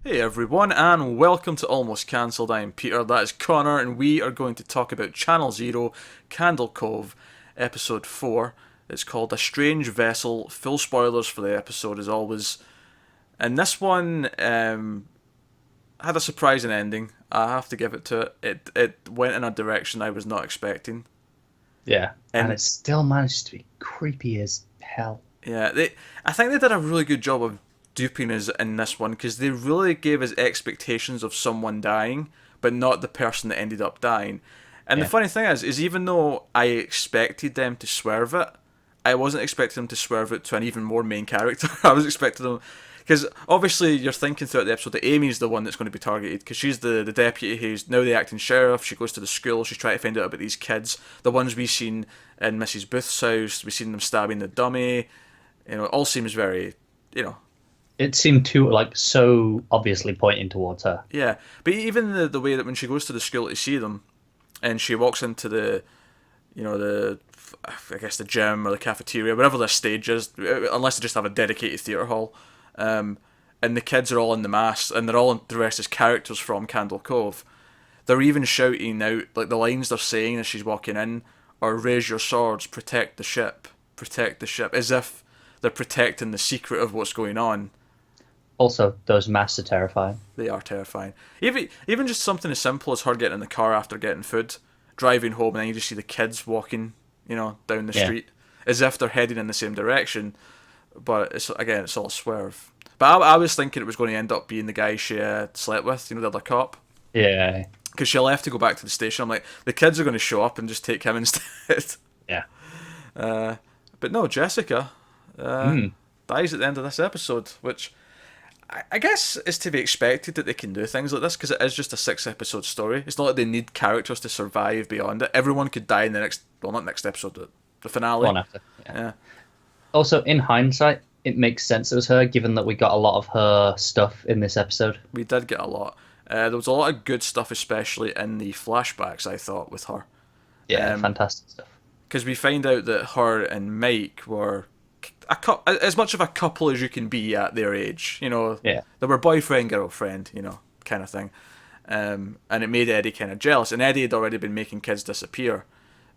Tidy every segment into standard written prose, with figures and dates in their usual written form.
Hey everyone, and welcome to Almost Cancelled. I'm Peter, that is Connor, and we are going to talk about Channel Zero, Candle Cove, Episode 4. It's called A Strange Vessel. Full spoilers for the episode, as always. And this one had a surprising ending. I have to give it to it. It went in a direction I was not expecting. Yeah, and And it still managed to be creepy as hell. yeah, I think they did a really good job of duping us in this one because they really gave us expectations of someone dying, but not the person that ended up dying. And the Yeah, funny thing is even though I expected them to swerve it, I wasn't expecting them to swerve it to an even more main character. I was expecting them because obviously you're thinking throughout the episode that Amy's the one that's going to be targeted because she's the deputy who's now the acting sheriff. She goes to the school. She's trying to find out about these kids, the ones we've seen in Mrs. Booth's house. We've seen them stabbing the dummy. It all seems very, you know, it seemed too so obviously pointing towards her. yeah. But even the way that when she goes to the school to see them, and she walks into the I guess the gym or the cafeteria, whatever their stage is, unless they just have a dedicated theatre hall, um, and the kids are all in the mass, and they're all dressed as characters from Candle Cove. They're even shouting out like the lines they're saying as she's walking in, or "Raise your swords, protect the ship," as if they're protecting the secret of what's going on. Also, those masks are terrifying. They are terrifying. Even just something as simple as her getting in the car after getting food, driving home, and then you just see the kids walking, down the Yeah, street, as if they're heading in the same direction. But it's all a swerve. But I was thinking it was going to end up being the guy she slept with, the other cop, yeah, because she left to go back to the station. I'm like, the kids are going to show up and just take him instead. yeah. uh, but no, Jessica Mm. dies at the end of this episode, which I guess it's to be expected that they can do things like this because it is just a 6 episode story. It's not like they need characters to survive beyond it. Everyone could die in the next, well, not next episode, the finale. One after. Yeah. Yeah, Also, in hindsight, it makes sense it was her, given that we got a lot of her stuff in this episode. we did get a lot. There was a lot of good stuff, especially in the flashbacks, I thought, with her. Yeah, Um, fantastic stuff. Because we find out that her and Mike were as much of a couple as you can be at their age. Yeah, They were boyfriend girlfriend, kind of thing. And it made Eddie kind of jealous. And Eddie had already been making kids disappear.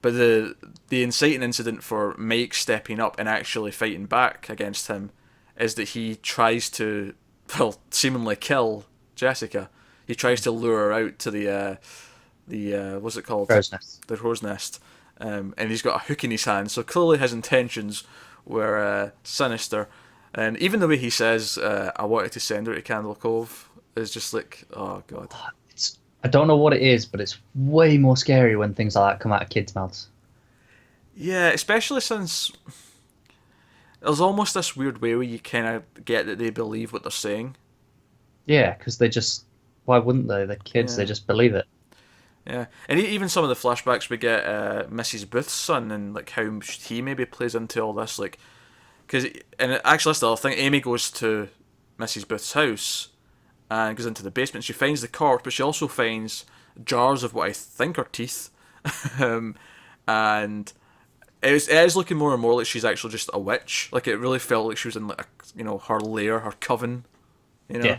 But the inciting incident for Mike stepping up and actually fighting back against him is that he tries to, well, seemingly kill Jessica. He tries to lure her out to the what's it called? crow's nest. The crow's nest. And he's got a hook in his hand. So clearly his intentions were sinister. And even the way he says, "I wanted to send her to Candle Cove," is just like, oh god. It's I don't know what it is, but it's way more scary when things like that come out of kids' mouths. Yeah, especially since there's almost this weird way where you kind of get that they believe what they're saying. Yeah, because they just why wouldn't they? They're kids, they Yeah, just believe it. yeah. And even some of the flashbacks we get Mrs. Booth's son and like how he maybe plays into all this, like because and actually that's the other thing. Amy goes to Mrs. Booth's house and goes into the basement. She finds the corpse, but she also finds jars of what I think are teeth, um, and it is looking more and more like she's actually just a witch. Like it really felt like she was in like her lair, her coven. You know, Yeah.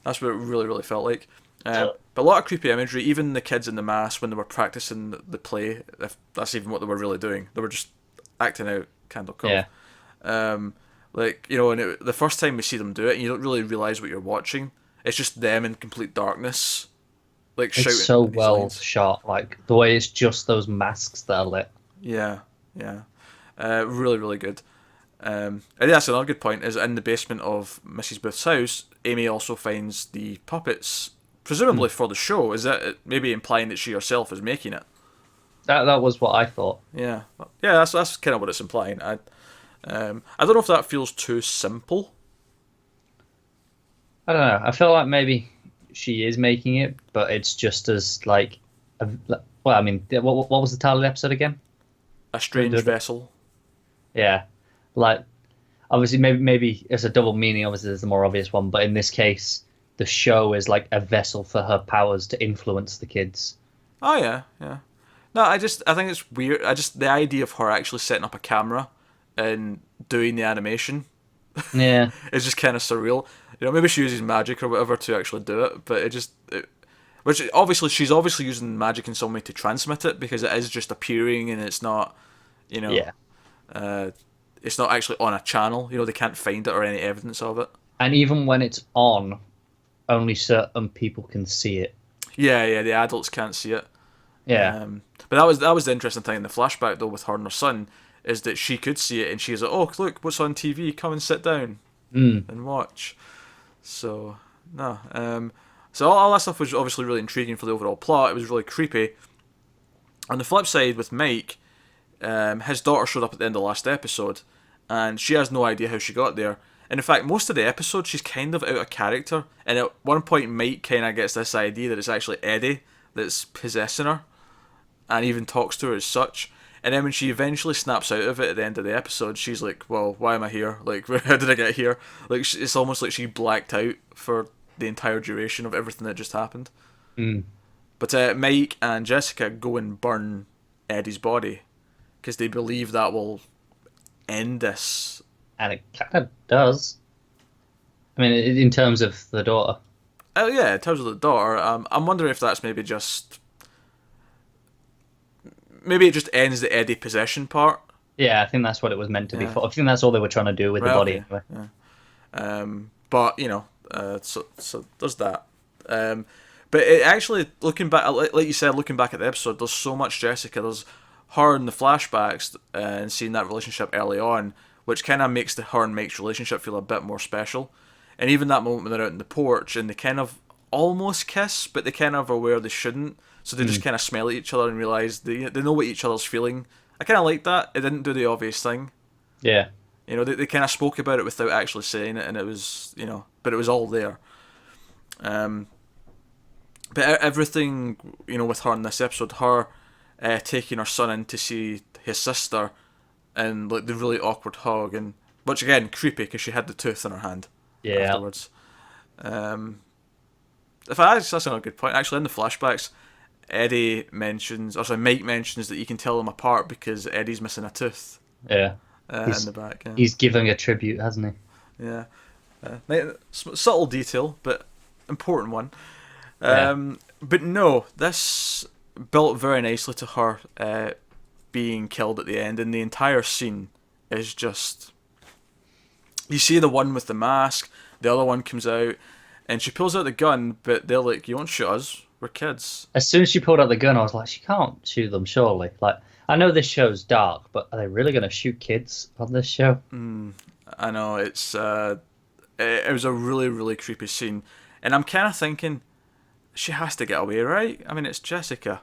that's what it really really felt like. But a lot of creepy imagery. Even the kids in the mass when they were practicing the play, if that's even what they were really doing, they were just acting out Candle Cove. Yeah. Um, and the first time we see them do it, and you don't really realize what you're watching. It's just them in complete darkness, like It's shouting so these well lines. shot, like the way it's just those masks that are lit. Yeah, yeah, really, really good. And that's another good point. Is in the basement of Mrs. Booth's house, Amy also finds the puppets, Hmm. presumably for the show. Is that maybe implying that she herself is making it? That was what I thought. Yeah, yeah. That's kind of what it's implying. I don't know if that feels too simple. I don't know. I feel like maybe she is making it, but it's just as like, a, well, I mean, what was the title of the episode again? A strange vessel. Yeah, like obviously maybe it's a double meaning. Obviously, there's the more obvious one, but in this case, the show is like a vessel for her powers to influence the kids. Oh yeah, yeah. No, I think it's weird. The idea of her actually setting up a camera and doing the animation Yeah. It's just kind of surreal. Maybe she uses magic or whatever to actually do it, but which obviously she's obviously using magic in some way to transmit it, because it is just appearing and it's not, you know, Yeah. uh, it's not actually on a channel. They can't find it or any evidence of it. And even when it's on, only certain people can see it. Yeah, yeah, the adults can't see it. Yeah. But that was the interesting thing in the flashback though with her and her son, is that she could see it and she's like, oh look, what's on TV? Come and sit down Mm. and watch. So no, so all that stuff was obviously really intriguing for the overall plot. It was really creepy. On the flip side, with Mike, his daughter showed up at the end of the last episode, and she has no idea how she got there. And in fact, most of the episode, she's kind of out of character. And at one point, Mike kind of gets this idea that it's actually Eddie that's possessing her, and even talks to her as such. And then when she eventually snaps out of it at the end of the episode, she's like, well, why am I here? Like, how did I get here? Like, it's almost like she blacked out for the entire duration of everything that just happened. Mm. But Mike and Jessica go and burn Eddie's body, because they believe that will end this. And it kind of does. I mean, in terms of the daughter. Oh yeah, in terms of the daughter, I'm wondering if that's maybe it just ends the Eddie possession part. Yeah, I think that's what it was meant to be Yeah. for. I think that's all they were trying to do with the body. Okay. Anyway. Yeah. But so there's that. But it actually, looking back, like you said, looking back at the episode, there's so much Jessica. There's her in the flashbacks and seeing that relationship early on, which kind of makes her and Mike's relationship feel a bit more special. And even that moment when they're out on the porch and they kind of almost kiss, but they kind of are aware they shouldn't. So they just kind of smell at each other and realise they know what each other's feeling. I kind of like that. It didn't do the obvious thing. Yeah. They kind of spoke about it without actually saying it, and it was, but it was all there. But everything, with her in this episode, her taking her son in to see his sister, and like the really awkward hug, and which again creepy because she had the tooth in her hand. Yeah. Afterwards. That's not a good point. Actually, in the flashbacks, Mike mentions that you can tell them apart because Eddie's missing a tooth. Yeah. In the back. Yeah. He's giving a tribute, hasn't he? Yeah. Subtle detail, but important one. Yeah. But no, this built very nicely to her being killed at the end, and the entire scene is just... You see the one with the mask, the other one comes out, and she pulls out the gun, but they're like, you won't shoot us, we're kids. As soon as she pulled out the gun, I was like, she can't shoot them, surely. Like, I know this show's dark, but are they really going to shoot kids on this show? I know, it's... it was a really, really creepy scene. And I'm kind of thinking, she has to get away, right? I mean, it's Jessica.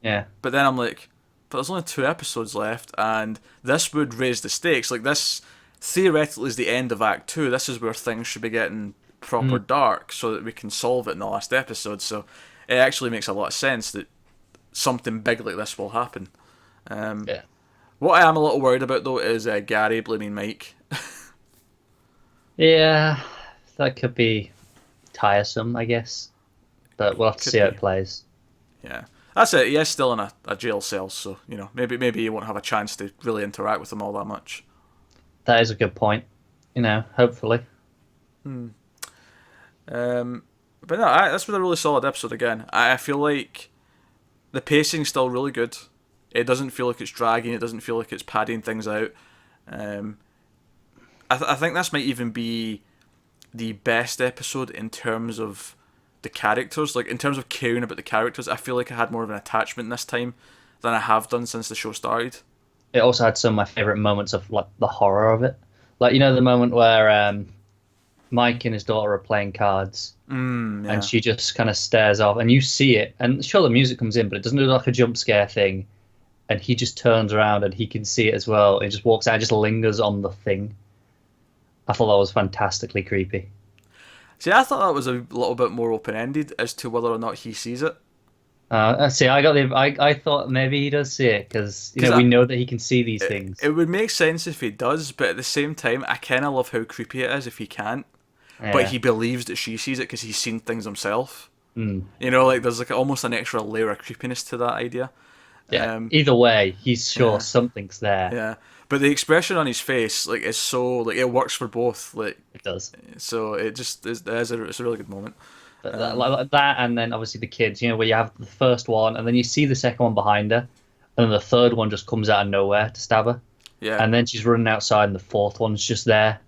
Yeah. But then I'm like, but there's only 2 episodes left, and this would raise the stakes. Like, this theoretically is the end of Act 2. This is where things should be getting proper dark so that we can solve it in the last episode. So it actually makes a lot of sense that something big like this will happen. Yeah. What I am a little worried about, though, is Gary blaming Mike. Yeah, that could be tiresome, I guess. But we'll have to see how it plays. Yeah. That's it. He is still in a jail cell, so, maybe you won't have a chance to really interact with him all that much. That is a good point. Hopefully. But no, this was a really solid episode again. I feel like the pacing's still really good. It doesn't feel like it's dragging. It doesn't feel like it's padding things out. I think this might even be the best episode in terms of the characters. Like, in terms of caring about the characters, I feel like I had more of an attachment this time than I have done since the show started. It also had some of my favourite moments of, like, the horror of it. Like, the moment where Mike and his daughter are playing cards, Yeah. and she just kind of stares off, and you see it, and sure, the music comes in, but it doesn't look like a jump scare thing, and he just turns around and he can see it as well, and just walks out and just lingers on the thing. I thought that was fantastically creepy. See, I thought that was a little bit more open-ended as to whether or not he sees it. See, I thought maybe he does see it because we know that he can see these things. It would make sense if he does, but at the same time, I kind of love how creepy it is if he can't. Yeah. But he believes that she sees it because he's seen things himself. Mm. Like there's like almost an extra layer of creepiness to that idea. Yeah. Either way, he's sure something's there. Yeah, But the expression on his face, like, is so, like, it works for both. Like, It does. so it just is. It's a really good moment. But like that, and then obviously the kids, where you have the first one, and then you see the second one behind her, and then the third one just comes out of nowhere to stab her. Yeah. And then she's running outside, and the fourth one's just there.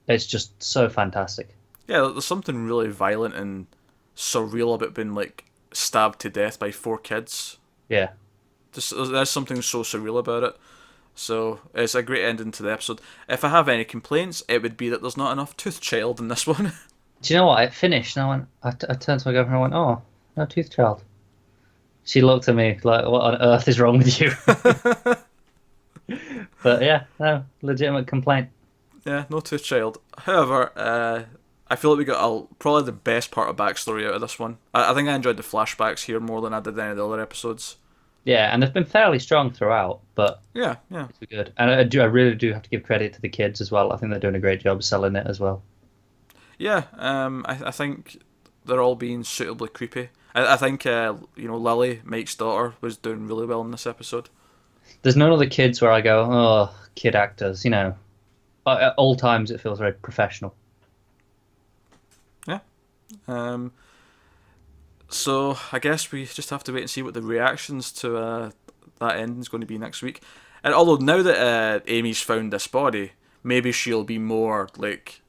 It's just so fantastic. Yeah, there's something really violent and surreal about being, like, stabbed to death by 4 kids. Yeah. There's something so surreal about it. So it's a great ending to the episode. If I have any complaints, it would be that there's not enough Tooth Child in this one. Do you know what? It finished, and I went. I turned to my girlfriend and I went, "Oh, no Tooth Child." She looked at me like, "What on earth is wrong with you?" But yeah, no, legitimate complaint. Yeah, no Tooth Child. However, I feel like we got probably the best part of backstory out of this one. I think I enjoyed the flashbacks here more than I did any of the other episodes. Yeah, and they've been fairly strong throughout, but yeah, it's good. And I really do have to give credit to the kids as well. I think they're doing a great job selling it as well. Yeah, I think they're all being suitably creepy. I think Lily, Mike's daughter, was doing really well in this episode. There's none of the kids where I go, oh, kid actors. At all times it feels very professional. Yeah. So I guess we just have to wait and see what the reactions to that ending is going to be next week. And although now that Amy's found this body, maybe she'll be more like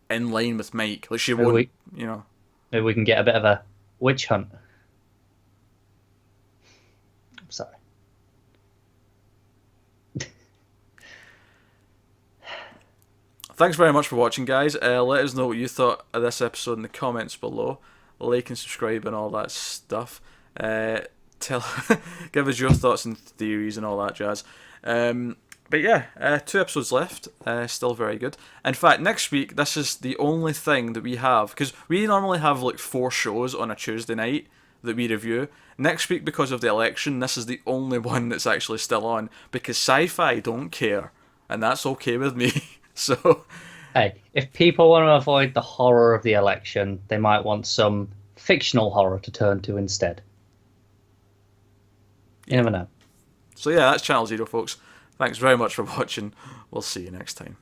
in line with Mike. Like she won't, Maybe we can get a bit of a witch hunt. I'm sorry. Thanks very much for watching, guys. Let us know what you thought of this episode in the comments below. Like and subscribe and all that stuff. Give us your thoughts and theories and all that jazz. But yeah, 2 episodes left. Still very good. In fact, next week, this is the only thing that we have, because we normally have like 4 shows on a Tuesday night that we review. Next week, because of the election, this is the only one that's actually still on, because SyFy don't care, and that's okay with me. So, hey, if people want to avoid the horror of the election, they might want some fictional horror to turn to instead. You never know. So yeah, that's Channel Zero, folks. Thanks very much for watching. We'll see you next time.